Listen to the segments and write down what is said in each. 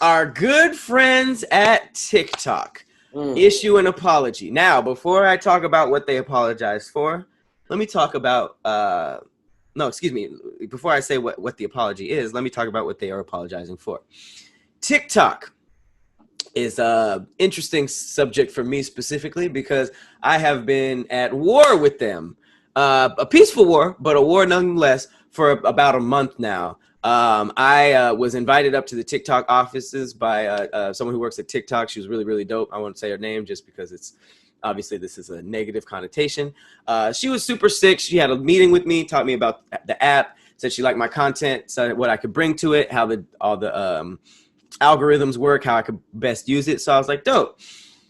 Our good friends at TikTok issue an apology. Now, before I talk about what they apologized for, let me talk about no, excuse me. Before I say what the apology is, let me talk about what they are apologizing for. TikTok is a interesting subject for me specifically because I have been at war with them, a peaceful war, but a war nonetheless, for about a month now. I was invited up to the TikTok offices by someone who works at TikTok. She was really, really dope. I won't say her name just because it's obviously this is a negative connotation. She was super sick. She had a meeting with me, taught me about the app, said she liked my content, said what I could bring to it, how all the algorithms work, how I could best use it. So I was like, dope.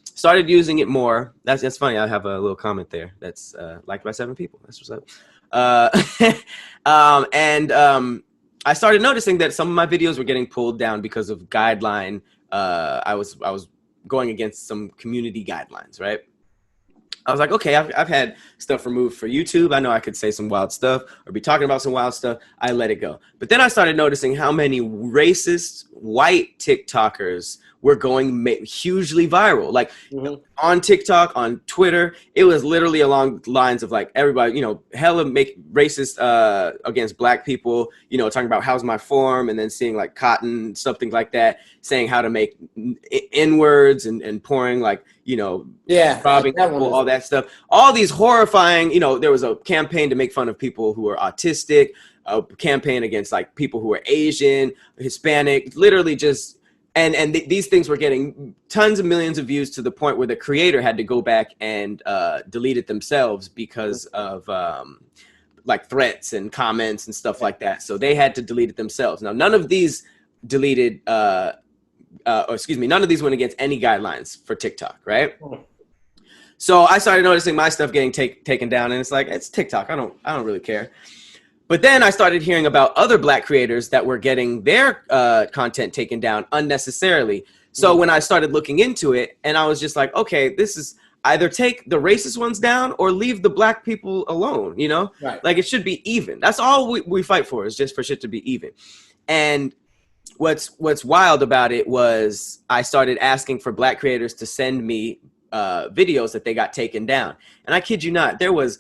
Started using it more. That's funny. I have a little comment there. That's liked by 7 people. That's what's up. I started noticing that some of my videos were getting pulled down because of guideline. I was going against some community guidelines, right? I was like, okay, I've had stuff removed for YouTube. I know I could say some wild stuff or be talking about some wild stuff. I let it go. But then I started noticing how many racist white TikTokers were going hugely viral. Like on TikTok, on Twitter, it was literally along the lines of like everybody, hella make racist against black people, talking about how's my form, and then seeing like cotton, something like that, saying how to make N-words and pouring like, robbing people, all that stuff. All these horrifying, there was a campaign to make fun of people who are autistic, a campaign against like people who are Asian, Hispanic, literally just these things were getting tons of millions of views to the point where the creator had to go back and delete it themselves because of like threats and comments and stuff like that. So they had to delete it themselves. Now, none of these none of these went against any guidelines for TikTok, right? So I started noticing my stuff getting taken down, and it's like, it's TikTok. I don't really care. But then I started hearing about other black creators that were getting their content taken down unnecessarily. So when I started looking into it, and I was just like, okay, this is either take the racist ones down or leave the black people alone, Right. Like it should be even. That's all we fight for, is just for shit to be even. And what's wild about it was I started asking for black creators to send me videos that they got taken down. And I kid you not, there was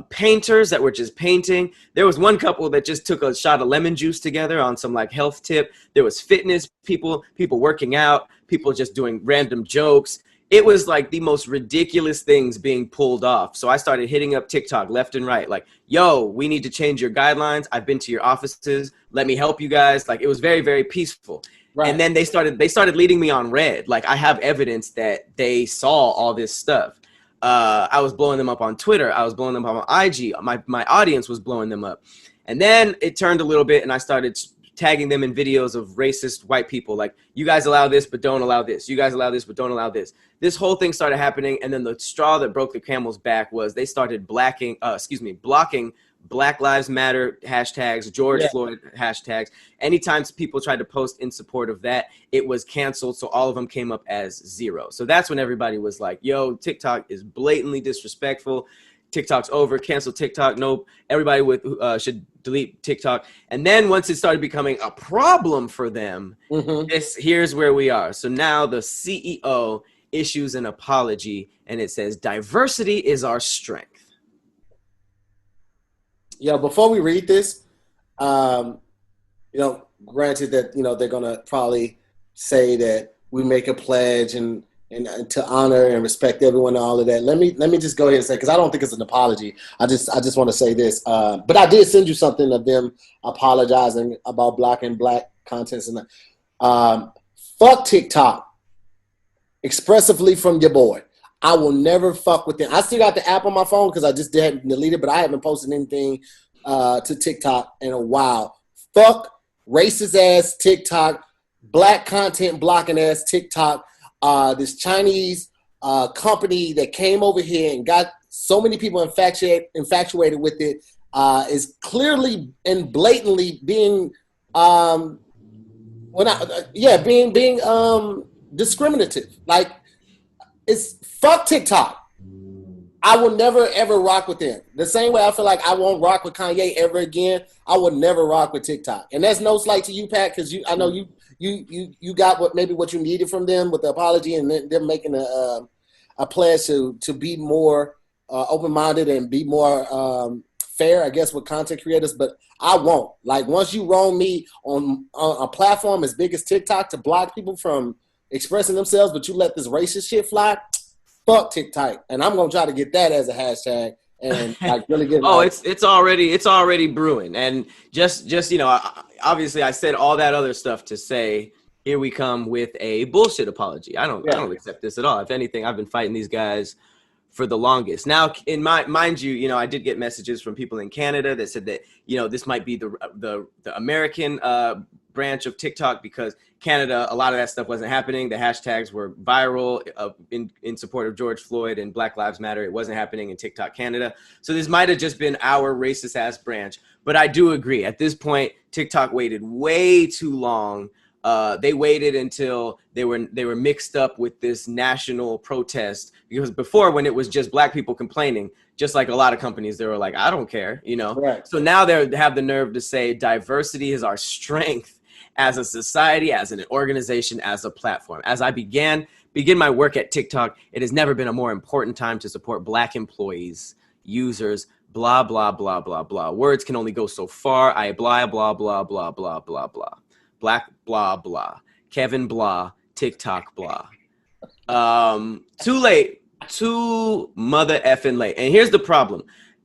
painters that were just painting. There was one couple that just took a shot of lemon juice together on some like health tip. There was fitness people working out, people just doing random jokes. It was like the most ridiculous things being pulled off. So I started hitting up TikTok left and right, like, yo, we need to change your guidelines. I've been to your offices. Let me help you guys. Like, it was very, very peaceful. Right. And then they started leading me on red. Like, I have evidence that they saw all this stuff. I was blowing them up on Twitter. I was blowing them up on IG. My audience was blowing them up. And then it turned a little bit, and I started tagging them in videos of racist white people. Like, you guys allow this, but don't allow this. You guys allow this, but don't allow this. This whole thing started happening. And then the straw that broke the camel's back was they started blocking Black Lives Matter hashtags, George Floyd hashtags. Anytime people tried to post in support of that, it was canceled. So all of them came up as 0. So that's when everybody was like, yo, TikTok is blatantly disrespectful. TikTok's over. Cancel TikTok. Nope. Everybody should delete TikTok. And then once it started becoming a problem for them, here's where we are. So now the CEO issues an apology, and it says, diversity is our strength. Yeah, before we read this, granted that, they're going to probably say that we make a pledge and to honor and respect everyone and all of that. Let me just go ahead and say, because I don't think it's an apology. I just want to say this. But I did send you something of them apologizing about blocking black contents. And fuck TikTok. Expressively from your boy. I will never fuck with them. I still got the app on my phone because I just didn't delete it, but I haven't posted anything to TikTok in a while. Fuck racist ass TikTok, black content blocking ass TikTok. This Chinese company that came over here and got so many people infatuated with it is clearly and blatantly being discriminative. Like, it's fuck TikTok. I will never ever rock with them. The same way I feel like I won't rock with Kanye ever again. I would never rock with TikTok. And that's no slight to you, Pat, because I know you got what you needed from them with the apology, and then them making a pledge to be more open-minded and be more fair, I guess, with content creators. But I won't. Like, once you wrong me on a platform as big as TikTok to block people from expressing themselves, but you let this racist shit fly, fuck TikTok. And I'm gonna try to get that as a hashtag and like really get. Oh, it's already brewing. And just obviously I said all that other stuff to say, here we come with a bullshit apology. I don't accept this at all. If anything, I've been fighting these guys for the longest. Now, mind you, I did get messages from people in Canada that said that, this might be the American branch of TikTok, because Canada, a lot of that stuff wasn't happening. The hashtags were viral in support of George Floyd and Black Lives Matter. It wasn't happening in TikTok Canada. So this might have just been our racist ass branch. But I do agree. At this point, TikTok waited way too long. They waited until they were mixed up with this national protest, because before, when it was just black people complaining, just like a lot of companies, they were like, I don't care, Right. So now they have the nerve to say diversity is our strength as a society, as an organization, as a platform. As I begin my work at TikTok, it has never been a more important time to support black employees, users, blah, blah, blah, blah, blah. Words can only go so far. I blah, blah, blah, blah, blah, blah, blah. Black blah blah, Kevin blah, TikTok blah. Too late, too mother effing late. And here's the problem.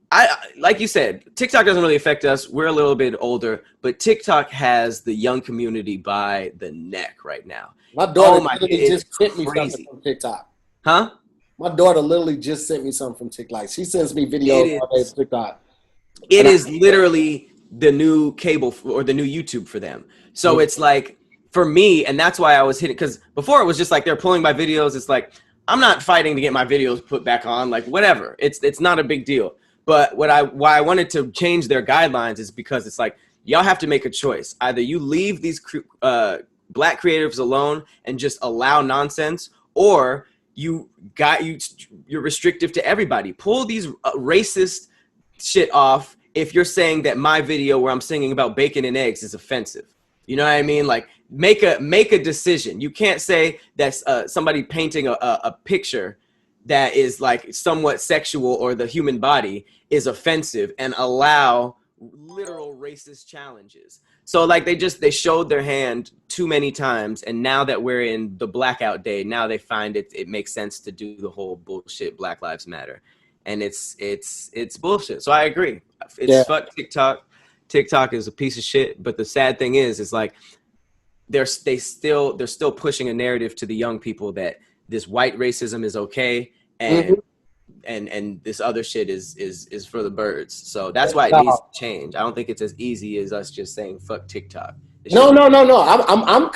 I like you said, TikTok doesn't really affect us. We're a little bit older, but TikTok has the young community by the neck right now. My daughter literally just sent me something from TikTok. Huh? My daughter literally just sent me something from TikTok. She sends me videos on TikTok. It is literally the new cable or the new YouTube for them. So it's like, for me, and that's why I was hitting, because before it was just like they're pulling my videos. It's like, I'm not fighting to get my videos put back on, like whatever. It's not a big deal. But why I wanted to change their guidelines is because it's like, y'all have to make a choice. Either you leave these black creatives alone and just allow nonsense, or you're restrictive to everybody. Pull these racist shit off if you're saying that my video where I'm singing about bacon and eggs is offensive. You know what I mean? Like, make a decision. You can't say that's somebody painting a picture that is like somewhat sexual or the human body is offensive and allow literal racist challenges. So like they showed their hand too many times, and now that we're in the blackout day, now they find it makes sense to do the whole bullshit Black Lives Matter. And it's bullshit. So I agree. Fuck TikTok. TikTok is a piece of shit. But the sad thing is like they're still pushing a narrative to the young people that this white racism is okay and this other shit is for the birds. So that's why it needs to change. I don't think it's as easy as us just saying fuck TikTok. No. I'm